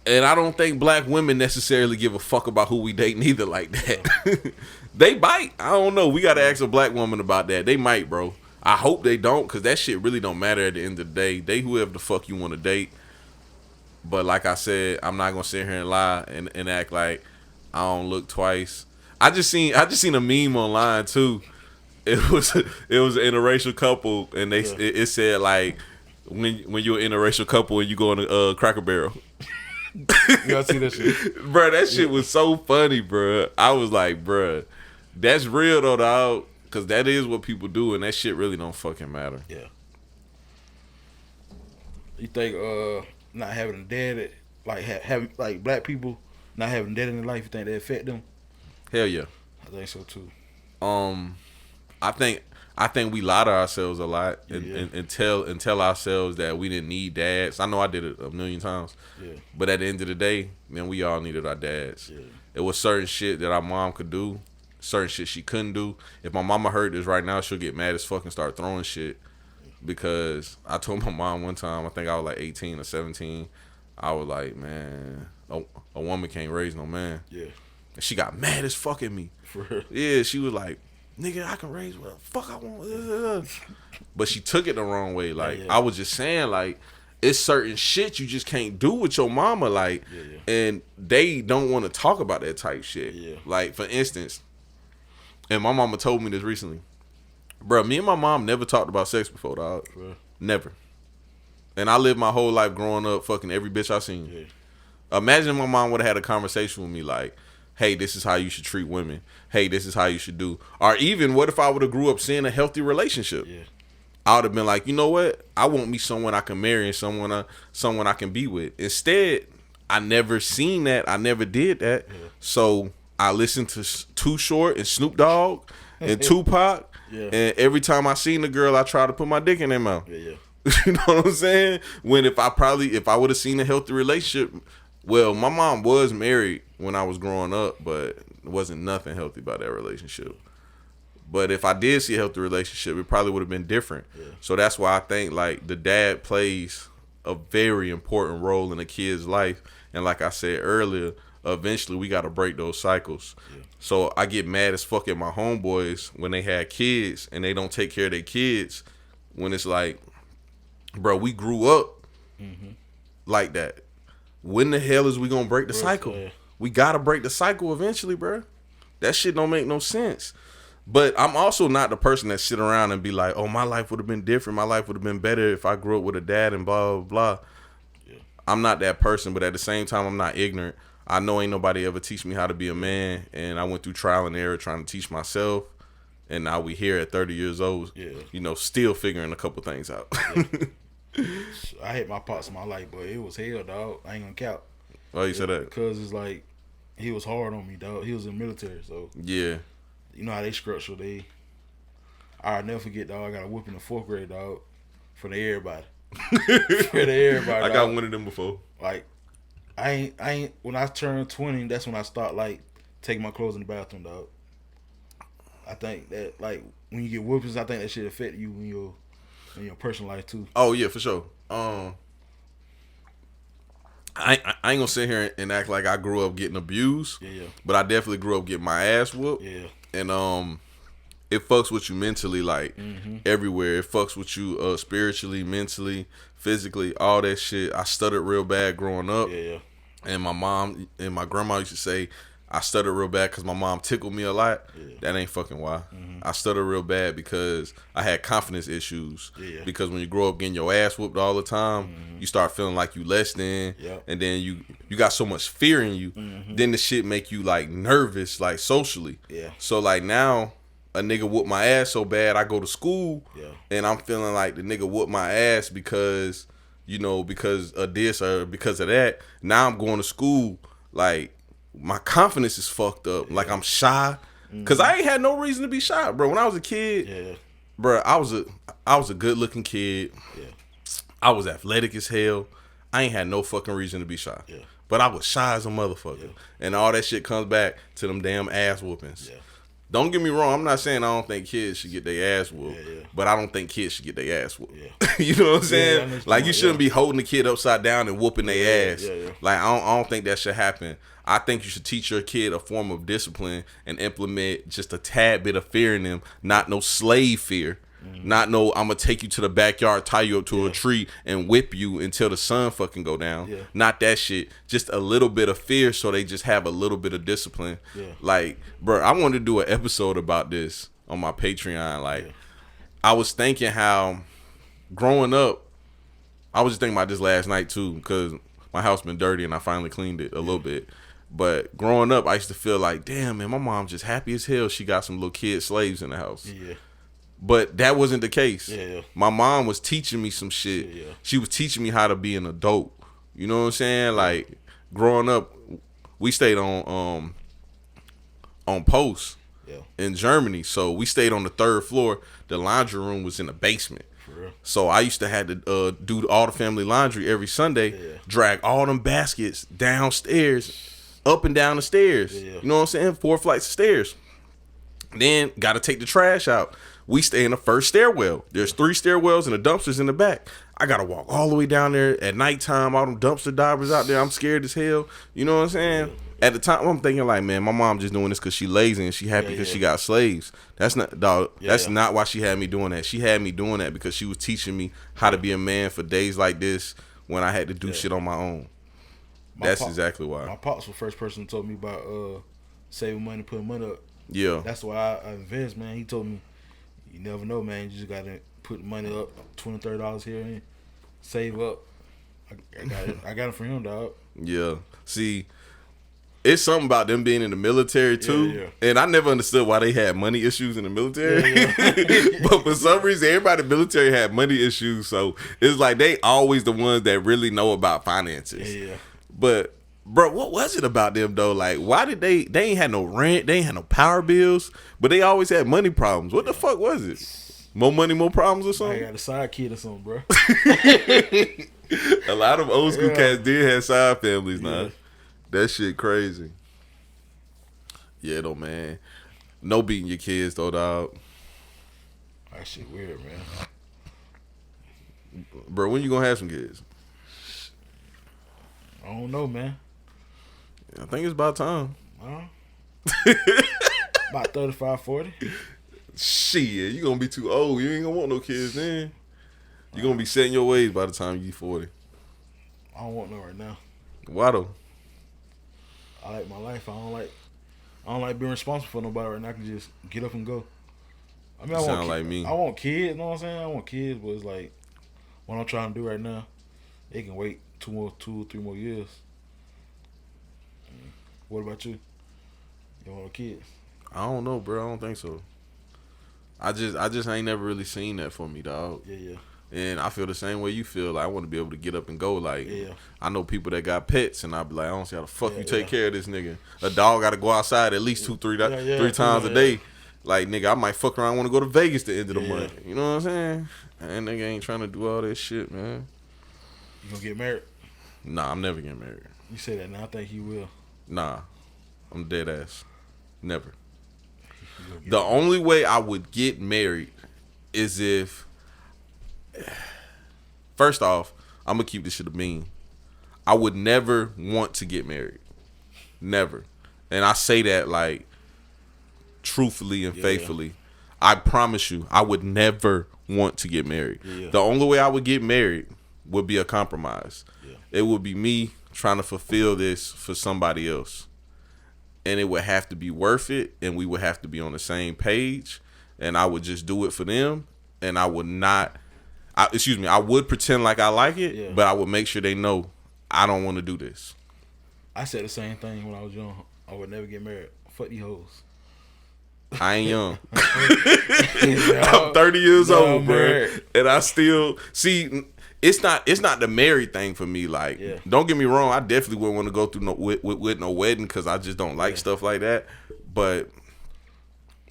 And I don't think black women necessarily give a fuck about who we date neither like that. They might. I don't know. We got to ask a black woman about that. They might, bro. I hope they don't, because that shit really don't matter at the end of the day. Date whoever the fuck you want to date. But like I said, I'm not going to sit here and lie and act like I don't look twice. I just seen a meme online, too. It was an interracial couple, and it said like when you're an interracial couple and you go on a Cracker Barrel. Y'all see that shit, bro? That shit was so funny, bro. I was like, bro, that's real though, dog, because that is what people do, and that shit really don't fucking matter. Yeah. You think not having a dad, like having like black people not having a dad in their life, you think that affect them? Hell yeah. I think so too. I think we lie to ourselves a lot and tell ourselves that we didn't need dads. I know I did it a million times. Yeah. But at the end of the day, man, we all needed our dads. Yeah. It was certain shit that our mom could do, certain shit she couldn't do. If my mama heard this right now, she'll get mad as fuck and start throwing shit. Because I told my mom one time, I think I was like 18 or 17, I was like, man, a woman can't raise no man. Yeah. And she got mad as fuck at me. For real? Yeah, she was like, nigga, I can raise what the fuck I want. But she took it the wrong way. Like, I was just saying, like, it's certain shit you just can't do with your mama. Like, and they don't want to talk about that type shit. Yeah. Like, for instance, and my mama told me this recently. Bro, me and my mom never talked about sex before, dog. Never. And I lived my whole life growing up fucking every bitch I seen. Yeah. Imagine my mom would have had a conversation with me like, hey, this is how you should treat women. Hey, this is how you should do. Or even, what if I would have grew up seeing a healthy relationship? Yeah. I would have been like, you know what? I want me someone I can marry and someone I can be with. Instead, I never seen that. I never did that. Yeah. So I listened to Too Short and Snoop Dogg and Tupac. Yeah. And every time I seen a girl, I try to put my dick in their mouth. Yeah. You know what I'm saying? When if I would have seen a healthy relationship, well, my mom was married when I was growing up, but it wasn't nothing healthy about that relationship. But if I did see a healthy relationship, it probably would have been different. Yeah. So that's why I think like the dad plays a very important role in a kid's life. And like I said earlier, eventually we got to break those cycles. Yeah. So I get mad as fuck at my homeboys when they had kids and they don't take care of their kids, when it's like, bro, we grew up like that. When the hell is we gonna break the cycle? Yeah. We gotta break the cycle eventually, bro. That shit don't make no sense. But I'm also not the person that sit around and be like, oh, my life would have been different. My life would have been better if I grew up with a dad and blah, blah, blah. Yeah. I'm not that person, but at the same time, I'm not ignorant. I know ain't nobody ever teach me how to be a man, and I went through trial and error trying to teach myself, and now we here at 30 years old, still figuring a couple things out. Yeah. I hit my pops in my life, but it was hell, dog. I ain't gonna count. Why you said that? Because it's like, he was hard on me, dog. He was in the military, so. Yeah. You know how they structure, I'll never forget, dog. I got a whoop in the 4th grade, dog, for everybody. I got one of them before. Like, I ain't, when I turned 20, that's when I start, like, taking my clothes in the bathroom, dog. I think that, like, when you get whoopings, I think that shit affect you in your personal life, too. Oh, yeah, for sure. I ain't gonna sit here and act like I grew up getting abused. Yeah. But I definitely grew up getting my ass whooped. Yeah. And it fucks with you mentally, like everywhere. It fucks with you spiritually, mentally, physically, all that shit. I stuttered real bad growing up. Yeah. And my mom and my grandma used to say I stuttered real bad because my mom tickled me a lot. Yeah. That ain't fucking why. I stuttered real bad because I had confidence issues. Yeah. Because when you grow up getting your ass whooped all the time, you start feeling like you less than. Yep. And then you got so much fear in you. Then the shit make you like nervous, like socially. Yeah. So like now, a nigga whoop my ass so bad, I go to school and I'm feeling like the nigga whooped my ass because of this or because of that. Now I'm going to school like, my confidence is fucked up. Yeah. Like I'm shy, cause I ain't had no reason to be shy, bro. When I was a kid, bro, I was a good looking kid. Yeah. I was athletic as hell. I ain't had no fucking reason to be shy. Yeah. But I was shy as a motherfucker, and all that shit comes back to them damn ass whoopings. Yeah. Don't get me wrong. I'm not saying I don't think kids should get their ass whooped, but I don't think kids should get their ass whooped. Yeah. You know what I'm saying? Like you shouldn't be holding the kid upside down and whooping their ass. Yeah. Like I don't think that should happen. I think you should teach your kid a form of discipline and implement just a tad bit of fear in them, not no slave fear. Not no, I'm gonna take you to the backyard, tie you up to a tree, and whip you until the sun fucking go down. Yeah. Not that shit. Just a little bit of fear, so they just have a little bit of discipline. Yeah. Like, bro, I wanted to do an episode about this on my Patreon. Like, I was thinking how growing up, I was just thinking about this last night too, because my house been dirty and I finally cleaned it a little bit. But growing up, I used to feel like, damn, man, my mom's just happy as hell. She got some little kid slaves in the house. Yeah. But that wasn't the case. Yeah. My mom was teaching me some shit. Yeah. She was teaching me how to be an adult. You know what I'm saying? Like growing up, we stayed on post in Germany. So we stayed on the 3rd floor. The laundry room was in the basement. For real? So I used to have to do all the family laundry every Sunday, drag all them baskets downstairs, up and down the stairs. Yeah. You know what I'm saying? 4 flights of stairs. Then got to take the trash out. We stay in the first stairwell. There's 3 stairwells and the dumpsters in the back. I got to walk all the way down there at nighttime. All them dumpster divers out there. I'm scared as hell. You know what I'm saying? Yeah. At the time, I'm thinking like, man, my mom just doing this because she lazy and she happy because she got slaves. That's not, dog. That's not why she had me doing that. She had me doing that because she was teaching me how to be a man for days like this when I had to do shit on my own. That's exactly why. My pops was the first person who told me about saving money, putting money up. Yeah. That's why I invest, man. He told me, you never know, man. You just got to put money up, $20, $30 here and save up. I got it from him, dog. Yeah. See, it's something about them being in the military too. Yeah. And I never understood why they had money issues in the military. Yeah. But for some reason, everybody in the military had money issues. So it's like they always the ones that really know about finances. Yeah. But bro, what was it about them though? Like, why did they ain't had no rent, they ain't had no power bills, but they always had money problems. What the fuck was it? More money, more problems or something? I got a side kid or something, bro. A lot of old school cats did have side families now. That shit crazy. Yeah, though, man. No beating your kids, though, dog. That shit weird, man. Bro, when you gonna have some kids? I don't know, man. I think it's about time. About 35, 40. Shit, you gonna be too old. You ain't gonna want no kids then. You gonna be set in your ways by the time you 40. I don't want no right now. Why though? I like my life. I don't like being responsible for nobody right now. I can just get up and go. I mean, sound like me. I want kids. You know what I'm saying? I want kids, but it's like what I'm trying to do right now. They can wait 2 or 3 more years. What about you? You want kids? I don't know, bro. I don't think so. I just ain't never really seen that for me, dog. Yeah. And I feel the same way you feel. Like, I want to be able to get up and go. Like, I know people that got pets, and I be like, I don't see how the fuck you take care of this nigga. A dog got to go outside at least 3 times a day. Like, nigga, I might fuck around and want to go to Vegas the end of the month. You know what I'm saying? And nigga ain't trying to do all that shit, man. You gonna get married? Nah, I'm never getting married. You say that now. I think you will. Nah, I'm dead ass. Never. The only way I would get married is if, first off, I'm gonna keep this shit a bean. I would never want to get married. Never. And I say that like truthfully and faithfully. I promise you, I would never want to get married. The only way I would get married would be a compromise. It would be me trying to fulfill this for somebody else. And it would have to be worth it, and we would have to be on the same page, and I would just do it for them, and I would not, I would pretend like I like it, but I would make sure they know I don't want to do this. I said the same thing when I was young. I would never get married. Fuck these hoes. I ain't young. I'm 30 years old, bro, and I still see. It's not the married thing for me. Like, don't get me wrong. I definitely wouldn't want to go through with no wedding because I just don't like stuff like that. But,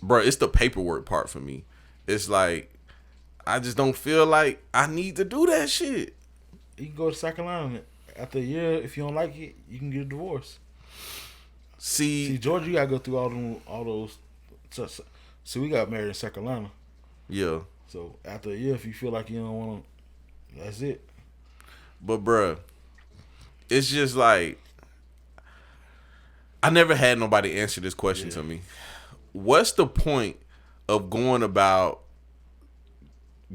bro, it's the paperwork part for me. It's like, I just don't feel like I need to do that shit. You can go to South Carolina. After a year, if you don't like it, you can get a divorce. See, Georgia, you got to go through all those. So we got married in South Carolina. Yeah. So, after a year, if you feel like you don't want to, that's it. But bruh, it's just like I never had nobody answer this question to me. What's the point of going about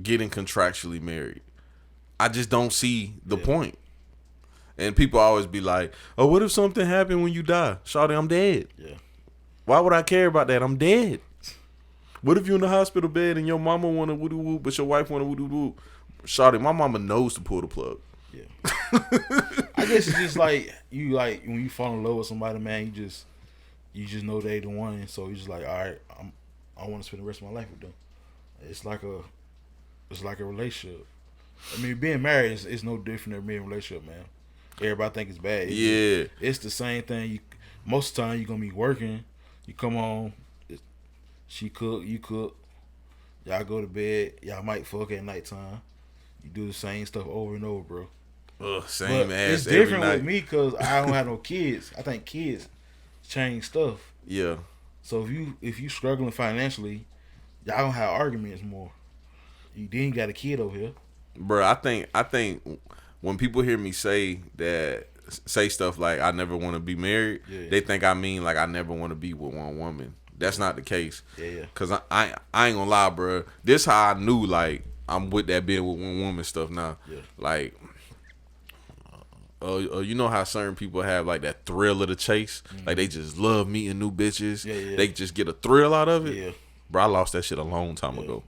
getting contractually married? I just don't see the point. And people always be like, "Oh, what if something happened when you die? Shawty, I'm dead." Yeah. Why would I care about that? I'm dead. What if you're in the hospital bed and your mama want to woo woo, but your wife want to woo woo? Shawty, my mama knows to pull the plug. Yeah. I guess it's just like when you fall in love with somebody, man, you just know they the one, so you just like, all right, I want to spend the rest of my life with them. It's like a relationship. I mean, being married is no different than being in a relationship, man. Everybody think it's bad. It's the same thing. Most of the time you're gonna be working. You come home, she cook, you cook. Y'all go to bed. Y'all might fuck at nighttime. You do the same stuff over and over, bro. Ugh, same ass. It's different with me because I don't have no kids. I think kids change stuff. Yeah. So if you struggling financially, y'all gonna have arguments more. You then got a kid over here, bro. I think when people hear me say stuff like I never want to be married, they think I mean like I never want to be with one woman. That's not the case. Yeah. Cause I ain't gonna lie, bro. This how I knew like I'm with that being with one woman stuff now. Yeah. Like, you know how certain people have like that thrill of the chase? Mm-hmm. Like they just love meeting new bitches. Yeah. They just get a thrill out of it. Yeah. Bro, I lost that shit a long time ago.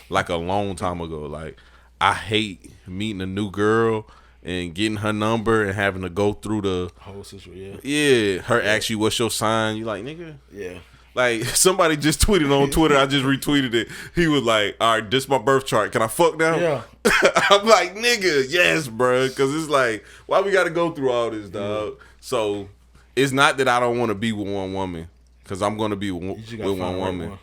Like a long time ago. Like I hate meeting a new girl and getting her number and having to go through the whole situation. Yeah, her ask you what's your sign. You like, nigga? Yeah. Like, somebody just tweeted on Twitter. I just retweeted it. He was like, all right, this is my birth chart. Can I fuck now? Yeah. I'm like, nigga, yes, bro. Because it's like, why we got to go through all this, dog? Yeah. So, it's not that I don't want to be with one woman. Because I'm going to be with one woman.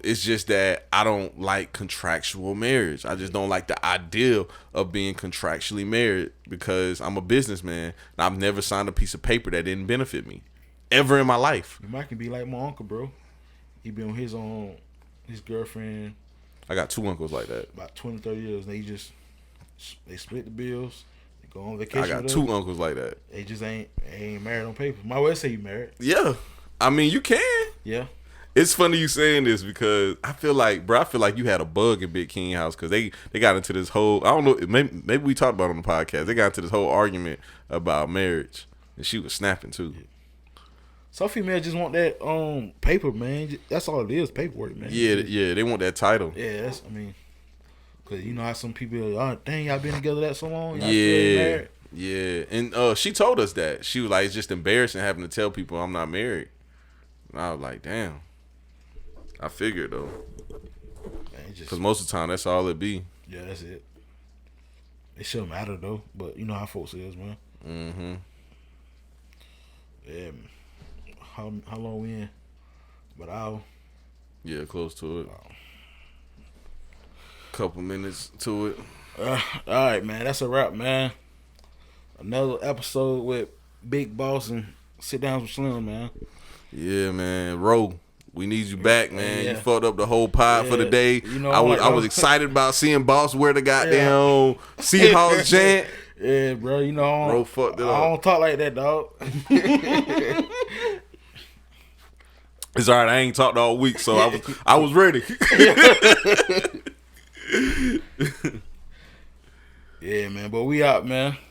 It's just that I don't like contractual marriage. I just don't like the idea of being contractually married because I'm a businessman. And I've never signed a piece of paper that didn't benefit me. Ever in my life. You might can be like my uncle, bro. He been with his girlfriend. I got two uncles like that. About 20, 30 years. They split the bills. They go on vacation. I got two uncles like that. They just ain't married on paper. My way say you married. Yeah. I mean, you can. Yeah. It's funny you saying this because I feel like you had a bug in Big King house because they got into this whole, I don't know, maybe we talked about it on the podcast. They got into this whole argument about marriage. And she was snapping too. Yeah. Some females just want that paper, man. That's all it is, paperwork, man. Yeah, they want that title. Yeah, because you know how some people, dang, y'all been together that so long? Yeah. And she told us that. She was like, it's just embarrassing having to tell people I'm not married. And I was like, damn. I figured, though. Because most of the time, that's all it be. Yeah, that's it. It shouldn't matter, though. But you know how folks is, man. Mm-hmm. Yeah, man. How long we in? About an hour? Yeah, close to it. Couple minutes to it. All right, man. That's a wrap, man. Another episode with Big Boss and Sit Down with Slim, man. Yeah, man. Ro, we need you back, man. You fucked up the whole pod for the day. You know, I was excited about seeing Boss wear the goddamn Seahawks chant. Yeah, bro. You know, Ro fucked it up. I don't talk like that, dog. It's all right. I ain't talked all week, so I was ready. Yeah, man. But we out, man.